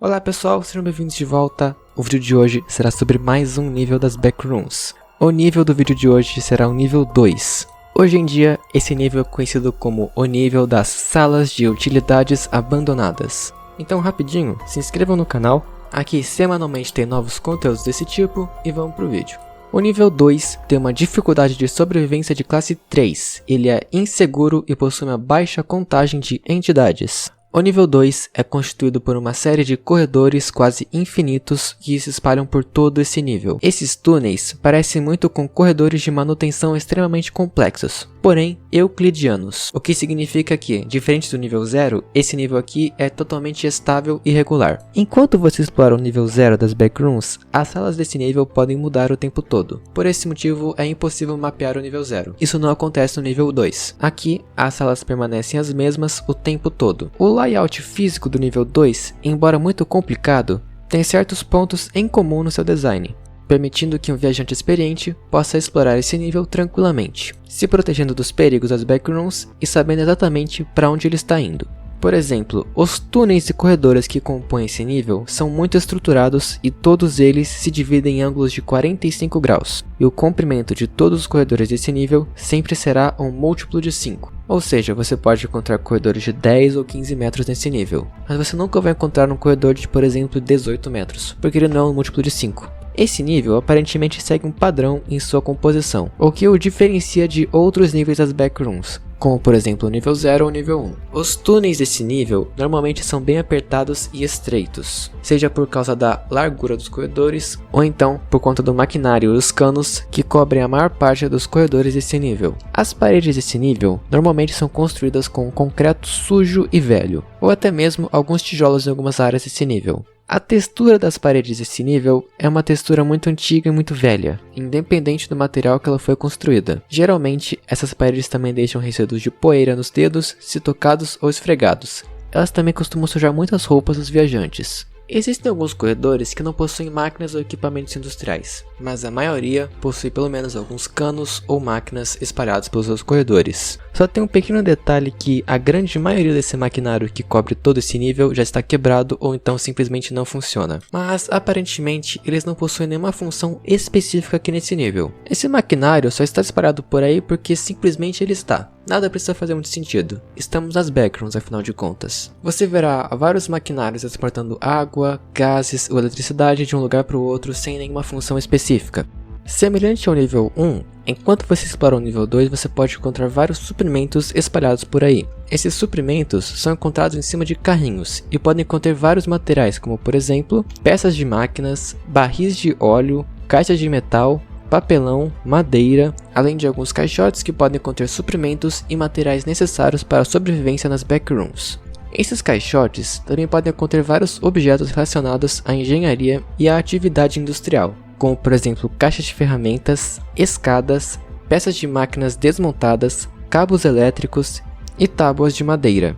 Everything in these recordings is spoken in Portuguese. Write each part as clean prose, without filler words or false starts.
Olá pessoal, sejam bem-vindos de volta. O vídeo de hoje será sobre mais um nível das Backrooms. O nível do vídeo de hoje será o nível 2. Hoje em dia, esse nível é conhecido como o nível das salas de utilidades abandonadas. Então rapidinho, se inscrevam no canal, aqui semanalmente tem novos conteúdos desse tipo e vamos pro vídeo. O nível 2 tem uma dificuldade de sobrevivência de classe 3, ele é inseguro e possui uma baixa contagem de entidades. O nível 2 é constituído por uma série de corredores quase infinitos que se espalham por todo esse nível. Esses túneis parecem muito com corredores de manutenção extremamente complexos, porém euclidianos, o que significa que, diferente do nível 0, esse nível aqui é totalmente estável e regular. Enquanto você explora o nível 0 das Backrooms, as salas desse nível podem mudar o tempo todo. Por esse motivo, é impossível mapear o nível 0. Isso não acontece no nível 2. Aqui, as salas permanecem as mesmas o tempo todo. O layout físico do nível 2, embora muito complicado, tem certos pontos em comum no seu design, permitindo que um viajante experiente possa explorar esse nível tranquilamente, se protegendo dos perigos das Backrooms e sabendo exatamente para onde ele está indo. Por exemplo, os túneis e corredores que compõem esse nível são muito estruturados e todos eles se dividem em ângulos de 45 graus, e o comprimento de todos os corredores desse nível sempre será um múltiplo de 5. Ou seja, você pode encontrar corredores de 10 ou 15 metros nesse nível, mas você nunca vai encontrar um corredor de, por exemplo, 18 metros, porque ele não é um múltiplo de 5. Esse nível aparentemente segue um padrão em sua composição, o que o diferencia de outros níveis das Backrooms, como por exemplo o nível 0 ou o nível 1. Os túneis desse nível normalmente são bem apertados e estreitos, seja por causa da largura dos corredores, ou então por conta do maquinário e os canos que cobrem a maior parte dos corredores desse nível. As paredes desse nível normalmente são construídas com concreto sujo e velho, ou até mesmo alguns tijolos em algumas áreas desse nível. A textura das paredes desse nível é uma textura muito antiga e muito velha, independente do material que ela foi construída. Geralmente, essas paredes também deixam resíduos de poeira nos dedos, se tocados ou esfregados. Elas também costumam sujar muitas roupas dos viajantes. Existem alguns corredores que não possuem máquinas ou equipamentos industriais, mas a maioria possui pelo menos alguns canos ou máquinas espalhados pelos seus corredores. Só tem um pequeno detalhe que a grande maioria desse maquinário que cobre todo esse nível já está quebrado ou então simplesmente não funciona. Mas aparentemente eles não possuem nenhuma função específica aqui nesse nível. Esse maquinário só está espalhado por aí porque simplesmente ele está. Nada precisa fazer muito sentido. Estamos nas Backrooms, afinal de contas. Você verá vários maquinários transportando água, gases ou eletricidade de um lugar para o outro sem nenhuma função específica. Semelhante ao nível 1, enquanto você explora o nível 2, você pode encontrar vários suprimentos espalhados por aí. Esses suprimentos são encontrados em cima de carrinhos e podem conter vários materiais, como por exemplo, peças de máquinas, barris de óleo, caixas de metal, papelão, madeira, além de alguns caixotes que podem conter suprimentos e materiais necessários para a sobrevivência nas Backrooms. Esses caixotes também podem conter vários objetos relacionados à engenharia e à atividade industrial, como por exemplo caixas de ferramentas, escadas, peças de máquinas desmontadas, cabos elétricos e tábuas de madeira.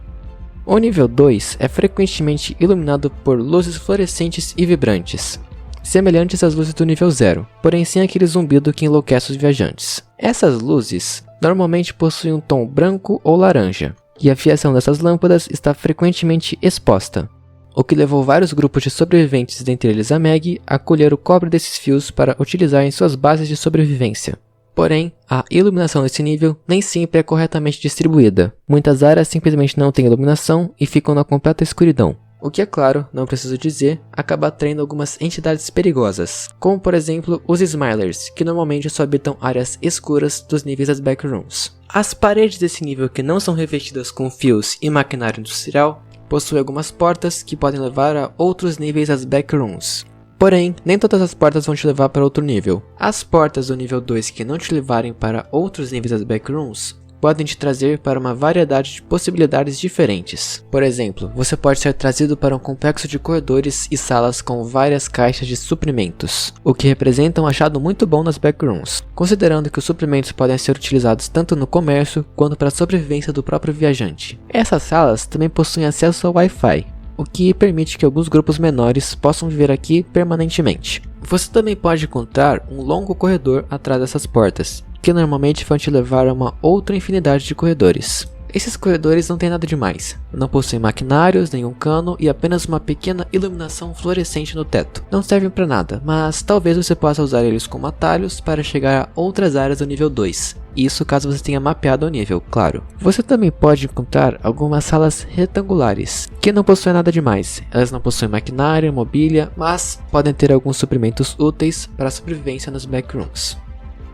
O nível 2 é frequentemente iluminado por luzes fluorescentes e vibrantes, semelhantes às luzes do nível 0, porém sem aquele zumbido que enlouquece os viajantes. Essas luzes normalmente possuem um tom branco ou laranja, e a fiação dessas lâmpadas está frequentemente exposta, o que levou vários grupos de sobreviventes, dentre eles a Meg, a colher o cobre desses fios para utilizar em suas bases de sobrevivência. Porém, a iluminação desse nível nem sempre é corretamente distribuída. Muitas áreas simplesmente não têm iluminação e ficam na completa escuridão. O que, é claro, não preciso dizer, acaba atraindo algumas entidades perigosas, como por exemplo os Smilers, que normalmente só habitam áreas escuras dos níveis das Backrooms. As paredes desse nível que não são revestidas com fios e maquinário industrial possuem algumas portas que podem levar a outros níveis das Backrooms. Porém, nem todas as portas vão te levar para outro nível. As portas do nível 2 que não te levarem para outros níveis das Backrooms podem te trazer para uma variedade de possibilidades diferentes. Por exemplo, você pode ser trazido para um complexo de corredores e salas com várias caixas de suprimentos, o que representa um achado muito bom nas Backrooms, considerando que os suprimentos podem ser utilizados tanto no comércio quanto para a sobrevivência do próprio viajante. Essas salas também possuem acesso ao Wi-Fi, o que permite que alguns grupos menores possam viver aqui permanentemente. Você também pode encontrar um longo corredor atrás dessas portas, que normalmente vão te levar a uma outra infinidade de corredores. Esses corredores não têm nada demais, não possuem maquinários, nenhum cano e apenas uma pequena iluminação fluorescente no teto. Não servem para nada, mas talvez você possa usar eles como atalhos para chegar a outras áreas do nível 2. Isso caso você tenha mapeado o nível, claro. Você também pode encontrar algumas salas retangulares, que não possuem nada demais. Elas não possuem maquinário, mobília, mas podem ter alguns suprimentos úteis para a sobrevivência nos backrooms.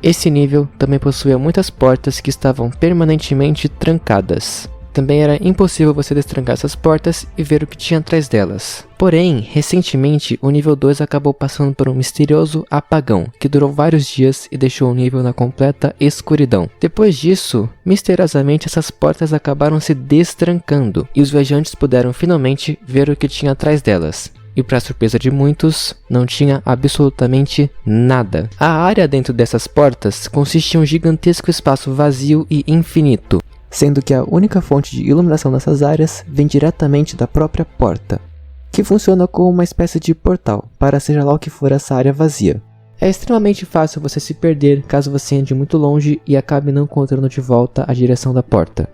Esse nível também possuía muitas portas que estavam permanentemente trancadas. Também era impossível você destrancar essas portas e ver o que tinha atrás delas. Porém, recentemente, o nível 2 acabou passando por um misterioso apagão, que durou vários dias e deixou o nível na completa escuridão. Depois disso, misteriosamente essas portas acabaram se destrancando, e os viajantes puderam finalmente ver o que tinha atrás delas. E para surpresa de muitos, não tinha absolutamente nada. A área dentro dessas portas consiste em um gigantesco espaço vazio e infinito, sendo que a única fonte de iluminação nessas áreas vem diretamente da própria porta, que funciona como uma espécie de portal para seja lá o que for essa área vazia. É extremamente fácil você se perder caso você ande muito longe e acabe não encontrando de volta a direção da porta.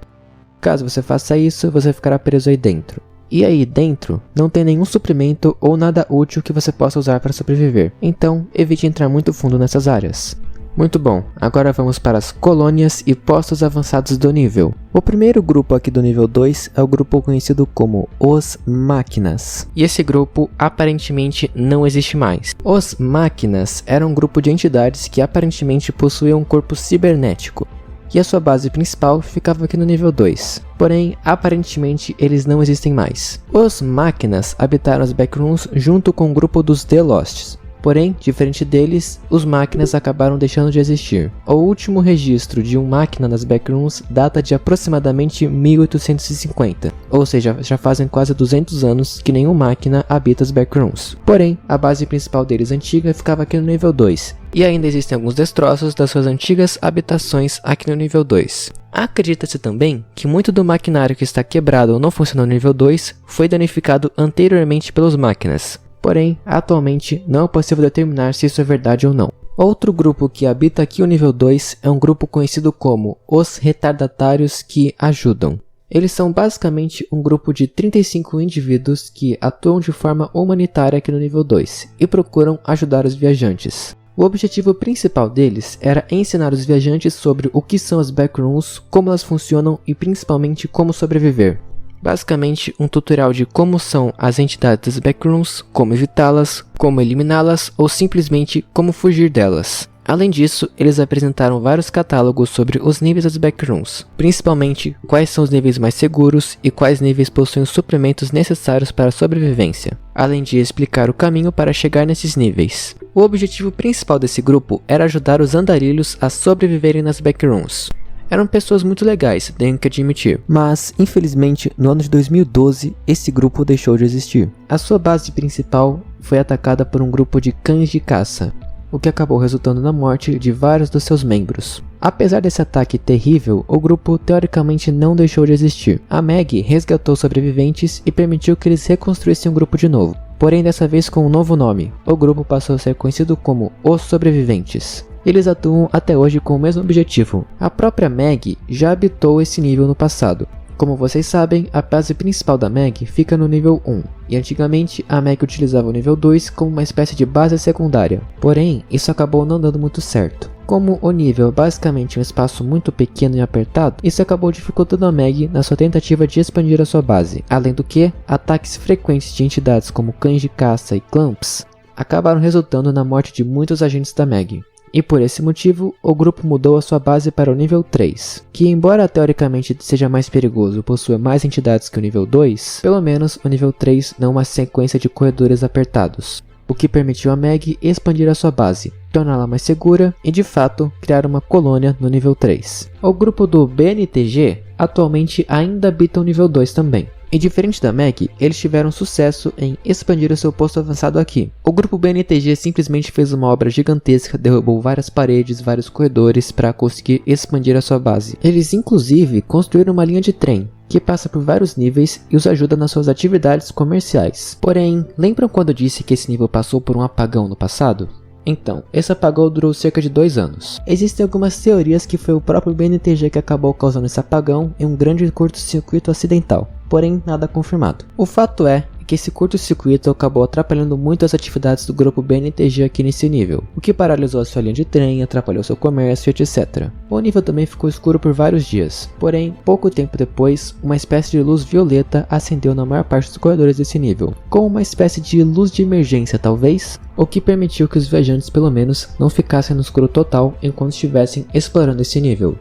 Caso você faça isso, você ficará preso aí dentro. E aí dentro não tem nenhum suprimento ou nada útil que você possa usar para sobreviver, então evite entrar muito fundo nessas áreas. Muito bom, agora vamos para as colônias e postos avançados do nível. O primeiro grupo aqui do nível 2 é o grupo conhecido como Os Máquinas. E esse grupo aparentemente não existe mais. Os Máquinas eram um grupo de entidades que aparentemente possuíam um corpo cibernético. E a sua base principal ficava aqui no nível 2. Porém, aparentemente eles não existem mais. Os Máquinas habitaram as backrooms junto com o grupo dos The Losts. Porém, diferente deles, os Máquinas acabaram deixando de existir. O último registro de um máquina nas backrooms data de aproximadamente 1850, ou seja, já fazem quase 200 anos que nenhum máquina habita as backrooms. Porém, a base principal deles antiga ficava aqui no nível 2, e ainda existem alguns destroços das suas antigas habitações aqui no nível 2. Acredita-se também que muito do maquinário que está quebrado ou não funciona no nível 2 foi danificado anteriormente pelos Máquinas. Porém, atualmente não é possível determinar se isso é verdade ou não. Outro grupo que habita aqui o nível 2 é um grupo conhecido como os Retardatários que Ajudam. Eles são basicamente um grupo de 35 indivíduos que atuam de forma humanitária aqui no nível 2 e procuram ajudar os viajantes. O objetivo principal deles era ensinar os viajantes sobre o que são as backrooms, como elas funcionam e principalmente como sobreviver. Basicamente, um tutorial de como são as entidades das backrooms, como evitá-las, como eliminá-las ou simplesmente como fugir delas. Além disso, eles apresentaram vários catálogos sobre os níveis das backrooms, principalmente quais são os níveis mais seguros e quais níveis possuem os suprimentos necessários para a sobrevivência, além de explicar o caminho para chegar nesses níveis. O objetivo principal desse grupo era ajudar os andarilhos a sobreviverem nas backrooms. Eram pessoas muito legais, tenho que admitir. Mas, infelizmente, no ano de 2012, esse grupo deixou de existir. A sua base principal foi atacada por um grupo de cães de caça, o que acabou resultando na morte de vários dos seus membros. Apesar desse ataque terrível, o grupo teoricamente não deixou de existir. A Meg resgatou sobreviventes e permitiu que eles reconstruíssem um grupo de novo. Porém, dessa vez com um novo nome. O grupo passou a ser conhecido como Os Sobreviventes. Eles atuam até hoje com o mesmo objetivo. A própria Meg já habitou esse nível no passado. Como vocês sabem, a base principal da Meg fica no nível 1, e antigamente a Meg utilizava o nível 2 como uma espécie de base secundária. Porém, isso acabou não dando muito certo. Como o nível é basicamente um espaço muito pequeno e apertado, isso acabou dificultando a Meg na sua tentativa de expandir a sua base. Além do que, ataques frequentes de entidades como cães de caça e clamps acabaram resultando na morte de muitos agentes da Meg. E por esse motivo, o grupo mudou a sua base para o nível 3, que embora teoricamente seja mais perigoso e possua mais entidades que o nível 2, pelo menos o nível 3 não é uma sequência de corredores apertados, o que permitiu a Meg expandir a sua base, torná-la mais segura e de fato criar uma colônia no nível 3. O grupo do BNTG atualmente ainda habita o nível 2 também. E diferente da Meg, eles tiveram sucesso em expandir o seu posto avançado aqui. O grupo BNTG simplesmente fez uma obra gigantesca, derrubou várias paredes, vários corredores para conseguir expandir a sua base. Eles inclusive construíram uma linha de trem, que passa por vários níveis e os ajuda nas suas atividades comerciais. Porém, lembram quando eu disse que esse nível passou por um apagão no passado? Então, esse apagão durou cerca de 2 anos. Existem algumas teorias que foi o próprio BNTG que acabou causando esse apagão em um grande curto-circuito acidental, porém nada confirmado. O fato é que esse curto-circuito acabou atrapalhando muito as atividades do grupo BNTG aqui nesse nível, o que paralisou a sua linha de trem, atrapalhou seu comércio, etc. O nível também ficou escuro por vários dias, porém, pouco tempo depois, uma espécie de luz violeta acendeu na maior parte dos corredores desse nível, como uma espécie de luz de emergência talvez, o que permitiu que os viajantes pelo menos não ficassem no escuro total enquanto estivessem explorando esse nível.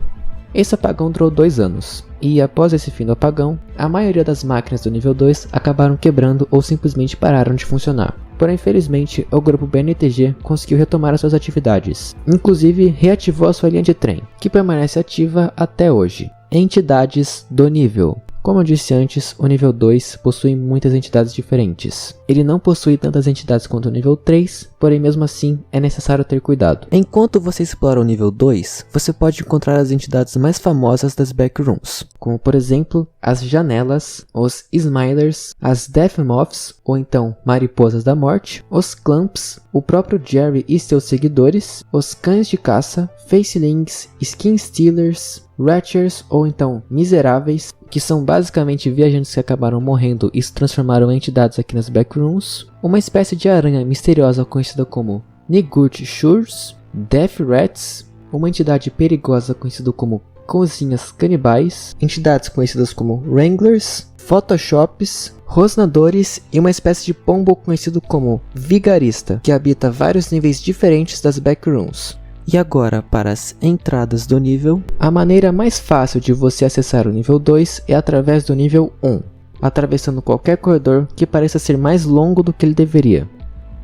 Esse apagão durou 2 anos, e após esse fim do apagão, a maioria das máquinas do nível 2 acabaram quebrando ou simplesmente pararam de funcionar. Porém, felizmente, o grupo BNTG conseguiu retomar as suas atividades, inclusive reativou a sua linha de trem, que permanece ativa até hoje. Entidades do nível. Como eu disse antes, o nível 2 possui muitas entidades diferentes. Ele não possui tantas entidades quanto o nível 3, porém mesmo assim é necessário ter cuidado. Enquanto você explora o nível 2, você pode encontrar as entidades mais famosas das Backrooms, como por exemplo, as Janelas, os Smilers, as Death Moths, ou então Mariposas da Morte, os Clamps, o próprio Jerry e seus seguidores, os Cães de Caça, Facelings, Skin Stealers, Ratchers ou então Miseráveis, que são basicamente viajantes que acabaram morrendo e se transformaram em entidades aqui nas Backrooms, uma espécie de aranha misteriosa conhecida como Nigut Shures, Death Rats, uma entidade perigosa conhecida como Cozinhas Canibais, entidades conhecidas como Wranglers, Photoshops, Rosnadores e uma espécie de pombo conhecido como Vigarista, que habita vários níveis diferentes das Backrooms. E agora, para as entradas do nível, a maneira mais fácil de você acessar o nível 2 é através do nível 1, atravessando qualquer corredor que pareça ser mais longo do que ele deveria.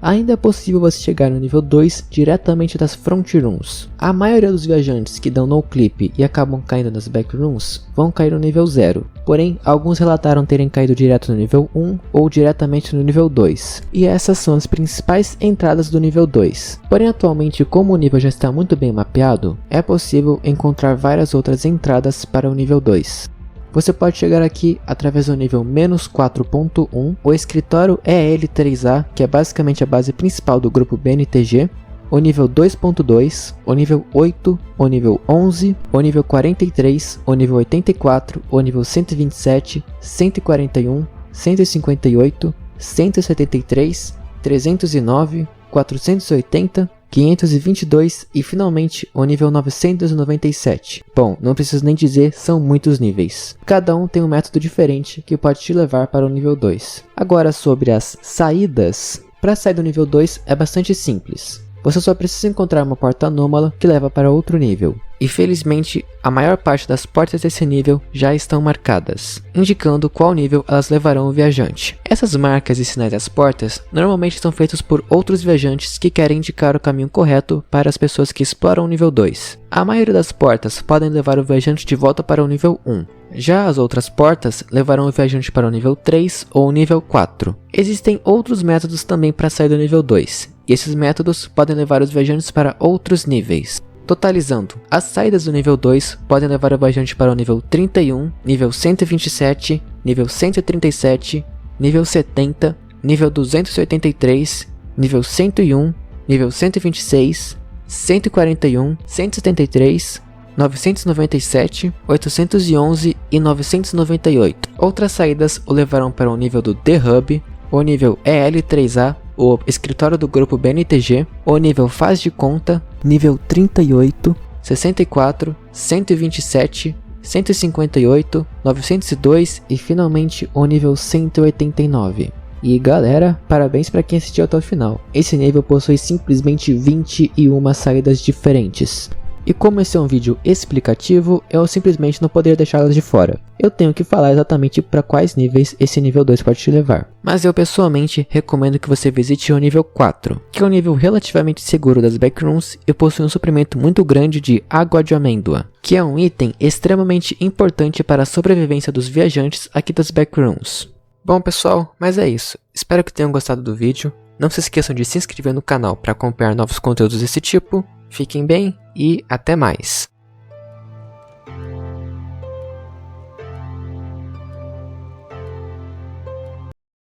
Ainda é possível você chegar no nível 2 diretamente das Front Rooms. A maioria dos viajantes que dão no clip e acabam caindo nas Backrooms vão cair no nível 0, porém alguns relataram terem caído direto no nível 1 ou diretamente no nível 2, e essas são as principais entradas do nível 2. Porém atualmente, como o nível já está muito bem mapeado, é possível encontrar várias outras entradas para o nível 2. Você pode chegar aqui através do nível -4.1, o escritório EL3A, que é basicamente a base principal do grupo BNTG, o nível 2.2, o nível 8, o nível 11, o nível 43, o nível 84, o nível 127, 141, 158, 173, 309, 480, 522 e finalmente o nível 997. Bom, não preciso nem dizer, são muitos níveis. Cada um tem um método diferente que pode te levar para o nível 2. Agora sobre as saídas. Para sair do nível 2 é bastante simples. Você só precisa encontrar uma porta anômala que leva para outro nível. E felizmente, a maior parte das portas desse nível já estão marcadas, indicando qual nível elas levarão o viajante. Essas marcas e sinais das portas normalmente são feitos por outros viajantes que querem indicar o caminho correto para as pessoas que exploram o nível 2. A maioria das portas podem levar o viajante de volta para o nível 1. Já as outras portas levarão o viajante para o nível 3 ou o nível 4. Existem outros métodos também para sair do nível 2, e esses métodos podem levar os viajantes para outros níveis. Totalizando, as saídas do nível 2 podem levar o viajante para o nível 31, nível 127, nível 137, nível 70, nível 283, nível 101, nível 126, 141, 173, 997, 811 e 998. Outras saídas o levarão para o nível do The Hub, o nível EL3A, o escritório do grupo BNTG, o nível Faz de Conta, nível 38, 64, 127, 158, 902 e finalmente o nível 189. E galera, parabéns para quem assistiu até o final. Esse nível possui simplesmente 21 saídas diferentes. E como esse é um vídeo explicativo, eu simplesmente não poderia deixá-las de fora. Eu tenho que falar exatamente para quais níveis esse nível 2 pode te levar. Mas eu pessoalmente recomendo que você visite o nível 4, que é um nível relativamente seguro das Backrooms e possui um suprimento muito grande de água de amêndoa, que é um item extremamente importante para a sobrevivência dos viajantes aqui das Backrooms. Bom pessoal, mas é isso. Espero que tenham gostado do vídeo. Não se esqueçam de se inscrever no canal para acompanhar novos conteúdos desse tipo. Fiquem bem e até mais!